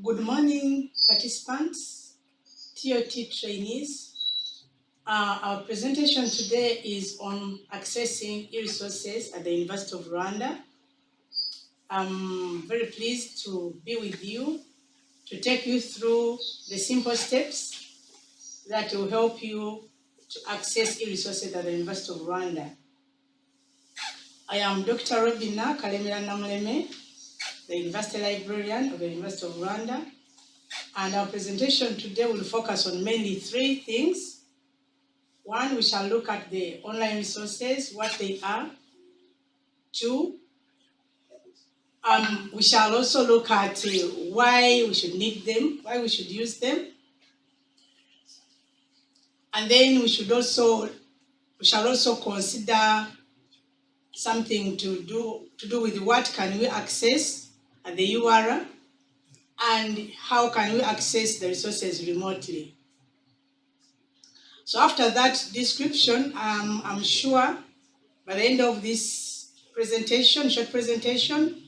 Good morning, participants, TOT trainees. Our presentation today is on accessing e-resources at the University of Rwanda. I'm very pleased to be with you to take you through the simple steps that will help you to access e-resources at the University of Rwanda. I am Dr. Robinah Nakurate, the University Librarian of the University of Rwanda. And our presentation today will focus on mainly three things. One, we shall look at the online resources, what they are. Two, we shall also look at why we should need them, why we should use them. And then we shall also consider something to do with what can we access at the URL and how can we access the resources remotely. So after that description, I'm sure by the end of this presentation, short presentation,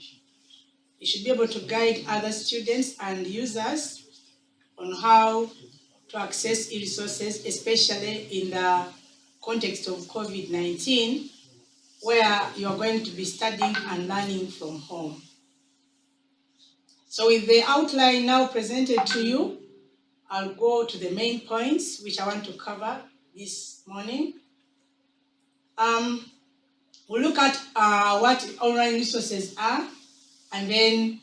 you should be able to guide other students and users on how to access e-resources, especially in the context of COVID-19, where you're going to be studying and learning from home. So with the outline now presented to you, I'll go to the main points which I want to cover this morning. We'll look at what online resources are, and then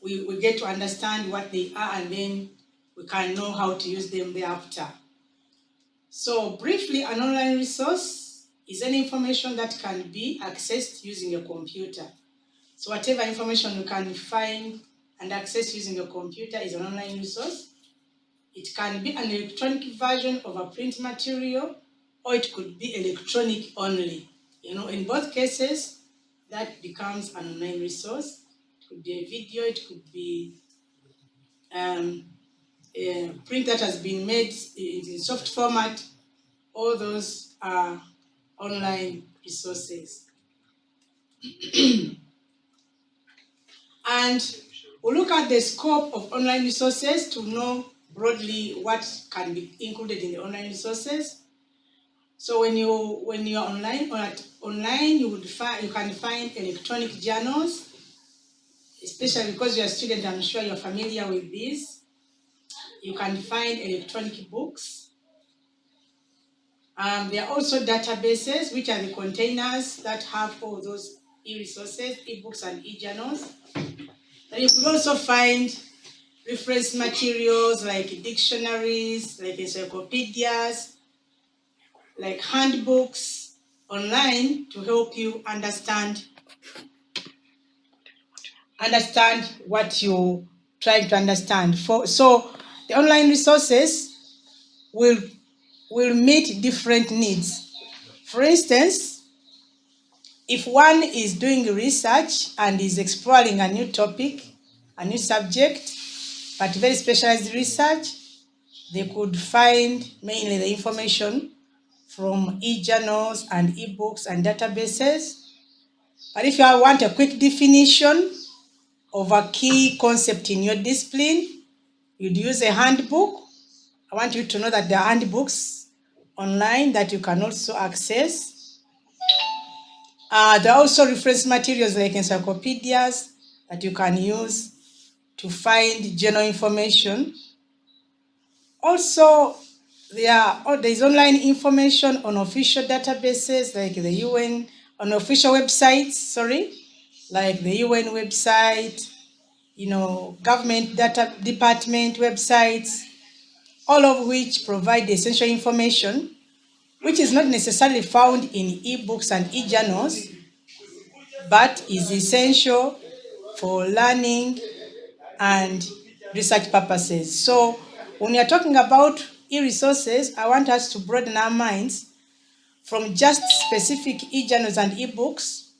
we get to understand what they are, and then we can know how to use them thereafter. So briefly, an online resource is any information that can be accessed using a computer. So whatever information you can find and access using a computer is an online resource. It can be an electronic version of a print material, or it could be electronic only. In both cases, that becomes an online resource. It could be a video, it could be a print that has been made in soft format. All those are online resources. And we'll look at the scope of online resources to know broadly what can be included in the online resources. So when you're online, you can find electronic journals, especially because you're a student. I'm sure you're familiar with these. You can find electronic books. There are also databases, which are the containers that have all those e-resources, e-books and e-journals. And you could also find reference materials like dictionaries, like encyclopedias, like handbooks online to help you understand what you're trying to understand. So the online resources will meet different needs. For instance, if one is doing research and is exploring a new topic, a new subject, but very specialized research, they could find mainly the information from e-journals and e-books and databases. But if you want a quick definition of a key concept in your discipline, you'd use a handbook. I want you to know that there are handbooks online that you can also access. There are also reference materials like encyclopedias that you can use to find general information. Also, there is online information on official databases like the UN, on official websites, like the UN website, government data department websites, all of which provide essential information, which is not necessarily found in e-books and e-journals, but is essential for learning and research purposes. So when you're talking about e-resources, I want us to broaden our minds from just specific e-journals and e-books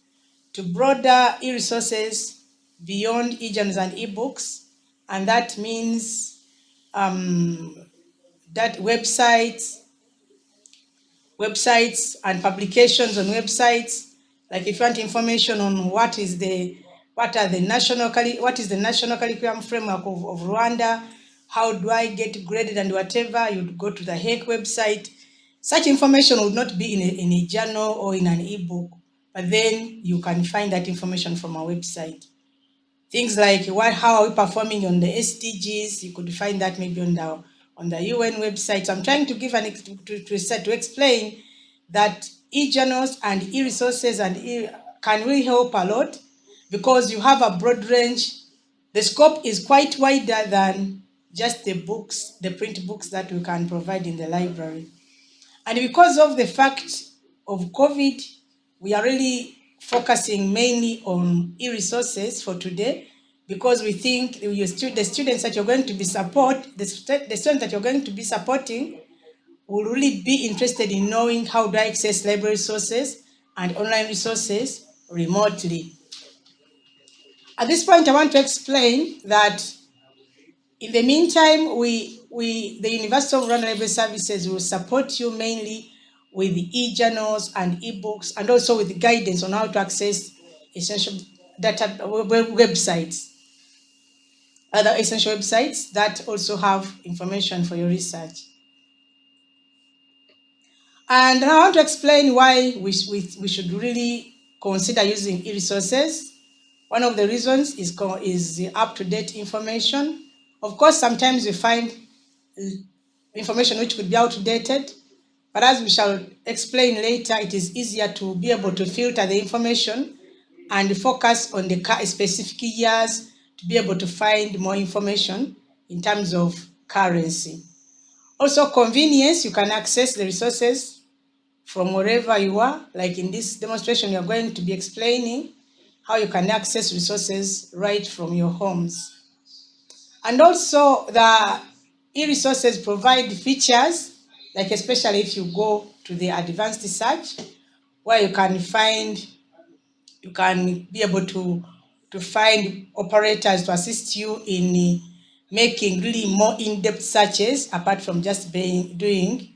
to broader e-resources beyond e-journals and e-books. And that means that websites and publications on websites. Like if you want information on what is the what is the national curriculum framework of Rwanda, how do I get graded and whatever, you'd go to the HEC website. Such information would not be in a journal or in an ebook, but then you can find that information from our website. Things like how are we performing on the SDGs, you could find that maybe on the UN website. So I'm trying to give to explain that e-journals and e-resources can really help a lot, because you have a broad range. The scope is quite wider than just the print books that we can provide in the library. And because of the fact of COVID, we are really focusing mainly on e-resources for today, because we think the students that you're going to be supporting will really be interested in knowing how to access library resources and online resources remotely. At this point, I want to explain that in the meantime, the University of Rwanda Library Services will support you mainly with e-journals and e-books, and also with guidance on how to access essential data websites, other essential websites that also have information for your research. And I want to explain why we should really consider using e-resources. One of the reasons is the up-to-date information. Of course, sometimes you find information which could be outdated, but as we shall explain later, it is easier to be able to filter the information and focus on the specific years to be able to find more information in terms of currency. Also, convenience, you can access the resources from wherever you are. Like in this demonstration, you're going to be explaining how you can access resources right from your homes. And also, the e-resources provide features, like especially if you go to the advanced search, where you can be able to find operators to assist you in making really more in-depth searches, apart from just doing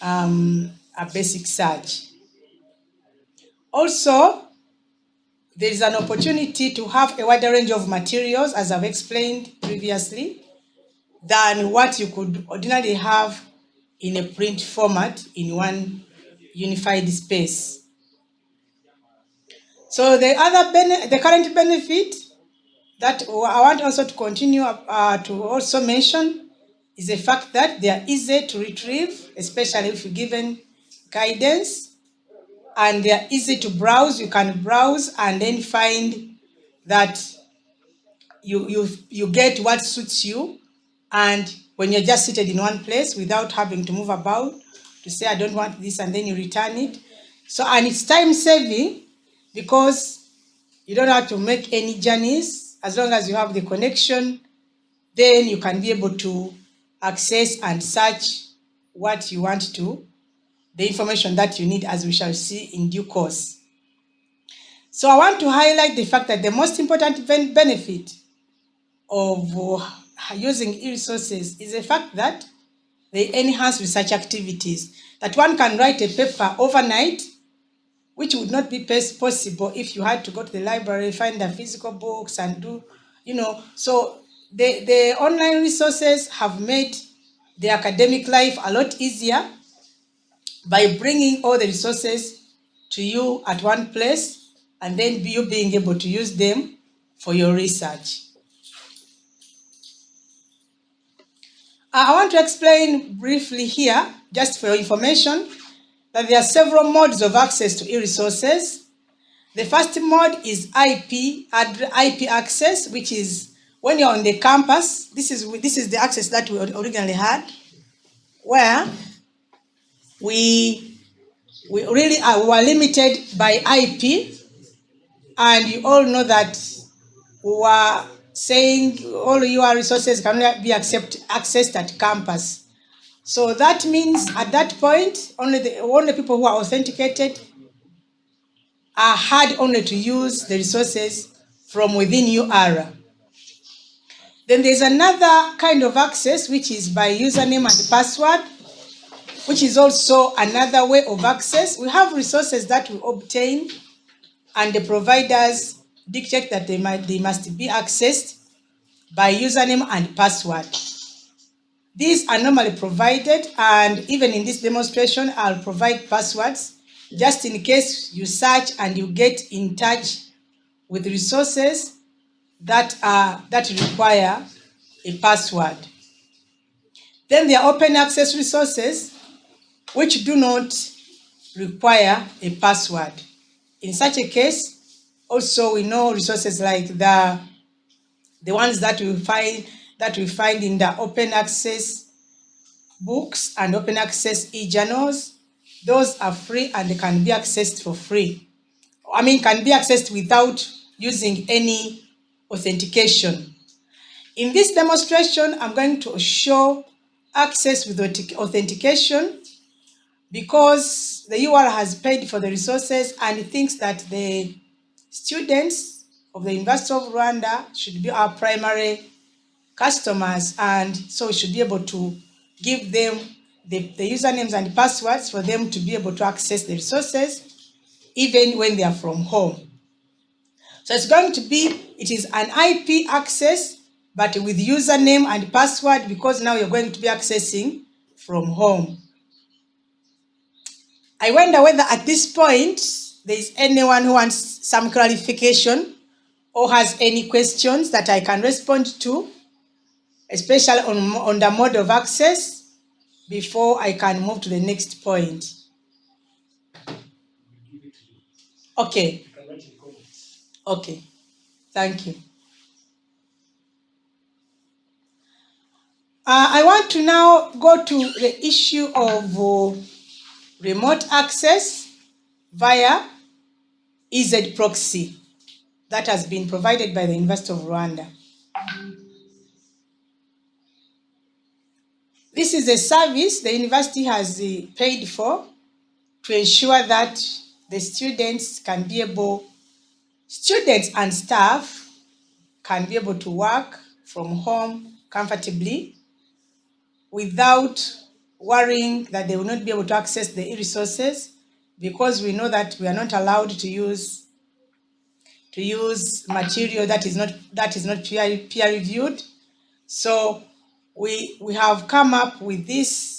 a basic search. Also, there is an opportunity to have a wider range of materials, as I've explained previously, than what you could ordinarily have in a print format in one unified space. So the current benefit that I want also to continue to also mention is the fact that they are easy to retrieve, especially if you're given guidance, and they are easy to browse. You can browse and then find that you get what suits you, and when you're just seated in one place without having to move about to say I don't want this, and then you return it. So, and it's time saving, because you don't have to make any journeys. As long as you have the connection, then you can be able to access and search what you want to, the information that you need, as we shall see in due course. So I want to highlight the fact that the most important benefit of using e-resources is the fact that they enhance research activities, that one can write a paper overnight, which would not be possible if you had to go to the library, find the physical books and do, so the online resources have made the academic life a lot easier by bringing all the resources to you at one place, and then you being able to use them for your research. I want to explain briefly here, just for your information, that there are several modes of access to e-resources. The first mode is IP access, which is when you're on the campus. This is the access that we originally had, where we really were limited by IP, and you all know that we were saying all your resources can only be accessed at campus. So that means at that point, only people who are authenticated had only to use the resources from within UR. Then there's another kind of access, which is by username and password, which is also another way of access. We have resources that we obtain, and the providers dictate that they must be accessed by username and password. These are normally provided, and even in this demonstration, I'll provide passwords just in case you search and you get in touch with resources that require a password. Then there are open access resources which do not require a password. In such a case, also we know resources like the ones that we find in the open access books and open access e-journals. Those are free and they can be accessed for free. Can be accessed without using any authentication. In this demonstration, I'm going to show access with authentication because the UR has paid for the resources and he thinks that the students of the University of Rwanda should be our primary customers, and so we should be able to give them the usernames and passwords for them to be able to access the resources even when they are from home. So it is an IP access, but with username and password, because now you're going to be accessing from home. I wonder whether at this point there is anyone who wants some clarification or has any questions that I can respond to, especially on the mode of access, before I can move to the next point. Okay. Okay. Thank you. I want to now go to the issue of remote access via EZ proxy that has been provided by the University of Rwanda. This is a service the university has paid for to ensure that the students and staff can be able to work from home comfortably without worrying that they will not be able to access the e-resources, because we know that we are not allowed to use material that is not peer reviewed. So we have come up with this.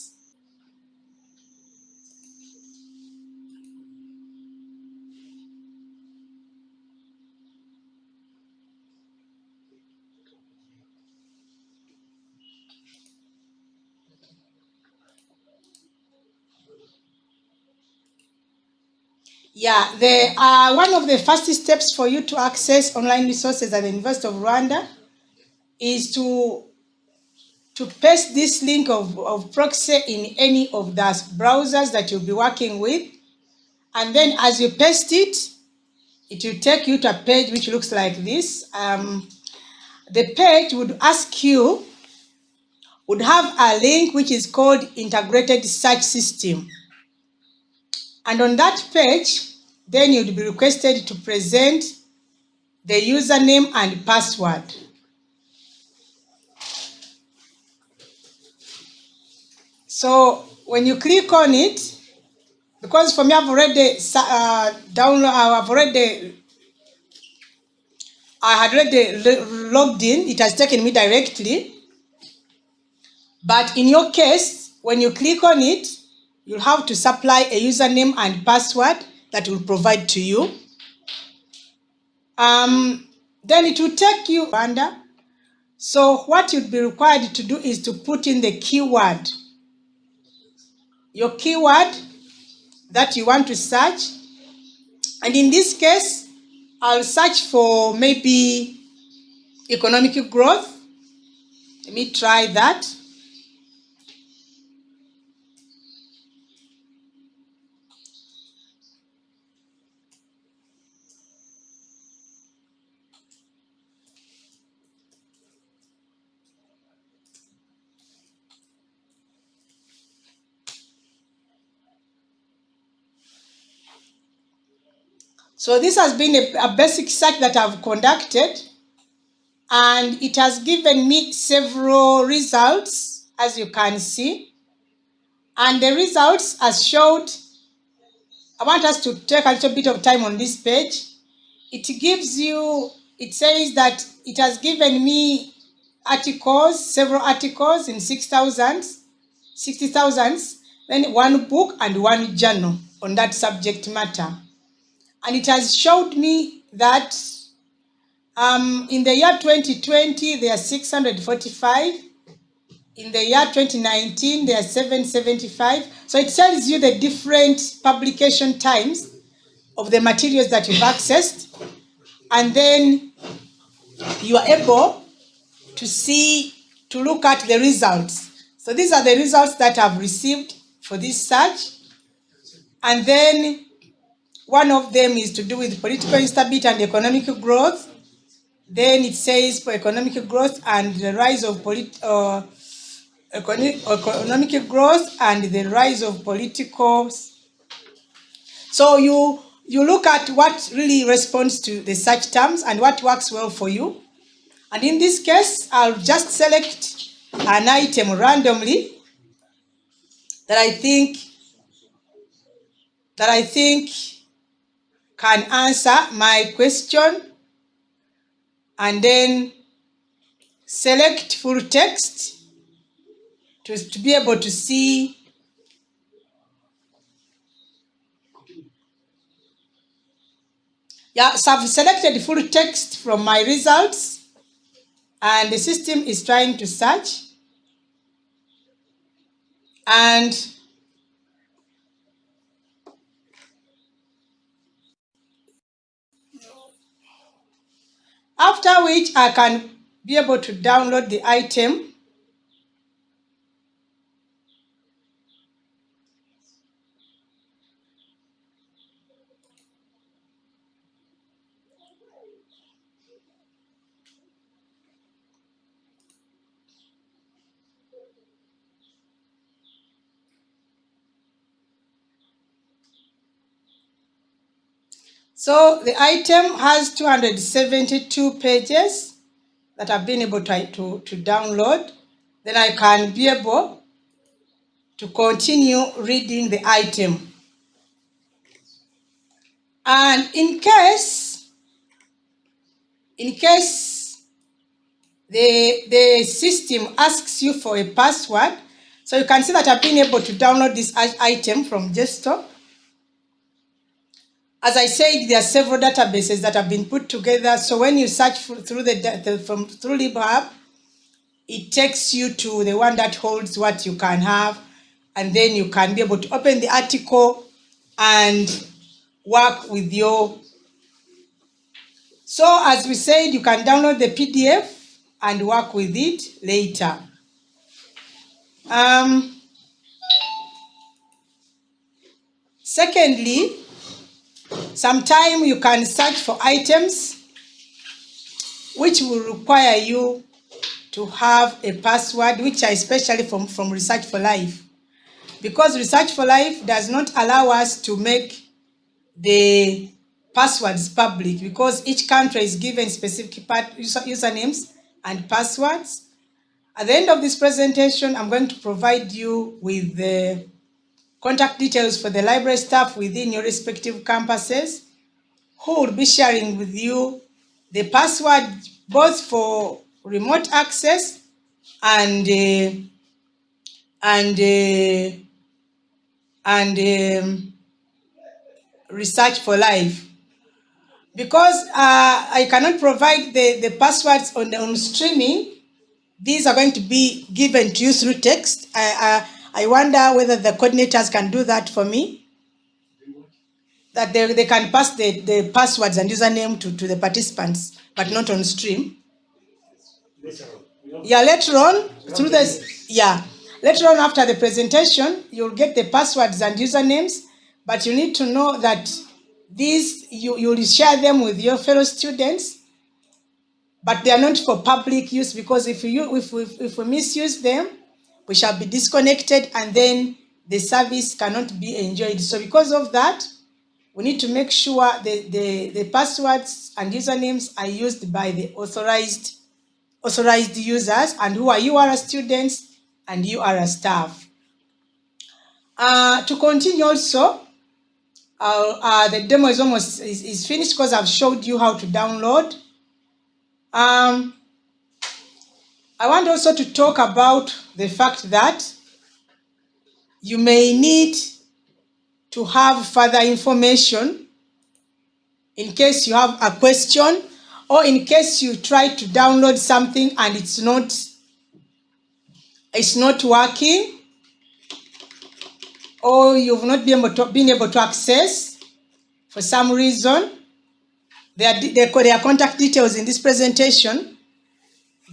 Yeah, one of the first steps for you to access online resources at the University of Rwanda is to paste this link of proxy in any of the browsers that you'll be working with. And then as you paste it, it will take you to a page which looks like this. The page would have a link which is called Integrated Search System. And on that page, then you'd be requested to present the username and password. So when you click on it, because for me I've already logged in, it has taken me directly. But in your case, when you click on it, you'll have to supply a username and password that will provide to you. Then it will take you under. So what you'd be required to do is to put in the keyword. Your keyword that you want to search. And in this case, I'll search for maybe economic growth. Let me try that. So this has been a basic search that I've conducted, and it has given me several results, as you can see. And the results as showed, I want us to take a little bit of time on this page. it gives you, it says that it has given me articles, several articles in 60,000, then one book and one journal on that subject matter. And it has showed me that in the year 2020, there are 645. In the year 2019, there are 775. So it tells you the different publication times of the materials that you've accessed. And then you are able to see, to look at the results. So these are the results that I've received for this search. And then one of them is to do with political instability and economic growth. Then it says for economic growth and the rise of economic growth and the rise of political. So you look at what really responds to the search terms and what works well for you. And in this case, I'll just select an item randomly that I think can answer my question, and then select full text to be able to see so I've selected full text from my results, and the system is trying to search. And after which I can be able to download the item. So the item has 272 pages that I've been able to download. Then I can be able to continue reading the item. And in case the system asks you for a password, so you can see that I've been able to download this item from desktop. As I said, there are several databases that have been put together. So when you search through through LibHub, it takes you to the one that holds what you can have, and then you can be able to open the article and work with your. So as we said, you can download the PDF and work with it later. Secondly, sometimes you can search for items which will require you to have a password, which are especially from Research for Life. Because Research for Life does not allow us to make the passwords public, because each country is given specific usernames and passwords. At the end of this presentation, I'm going to provide you with the contact details for the library staff within your respective campuses, who will be sharing with you the password both for remote access and Research for Life. Because I cannot provide the passwords on streaming, these are going to be given to you through text. I wonder whether the coordinators can do that for me, that they can pass the passwords and username to the participants, but not on stream. Yeah, later on, through this, later on after the presentation, you'll get the passwords and usernames, but you need to know that these, you'll share them with your fellow students, but they are not for public use, because if we misuse them, we shall be disconnected and then the service cannot be enjoyed. So because of that, we need to make sure the passwords and usernames are used by the authorized users, and who are UR students and UR staff. To continue also, the demo is almost is finished because I've showed you how to download. I want also to talk about the fact that you may need to have further information in case you have a question, or in case you try to download something and it's not working, or you've not been able to access for some reason. There are contact details in this presentation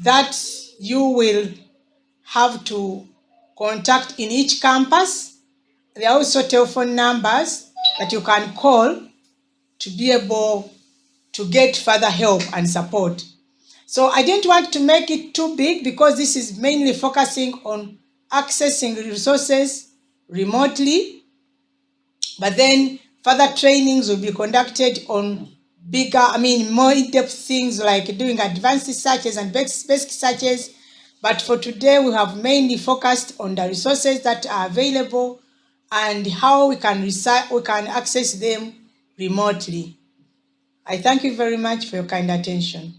that you will have to contact in each campus. There are also telephone numbers that you can call to be able to get further help and support. So I didn't want to make it too big because this is mainly focusing on accessing resources remotely, but then further trainings will be conducted on more in-depth things like doing advanced searches and basic searches. But for today, we have mainly focused on the resources that are available and how we can access them remotely. I thank you very much for your kind attention.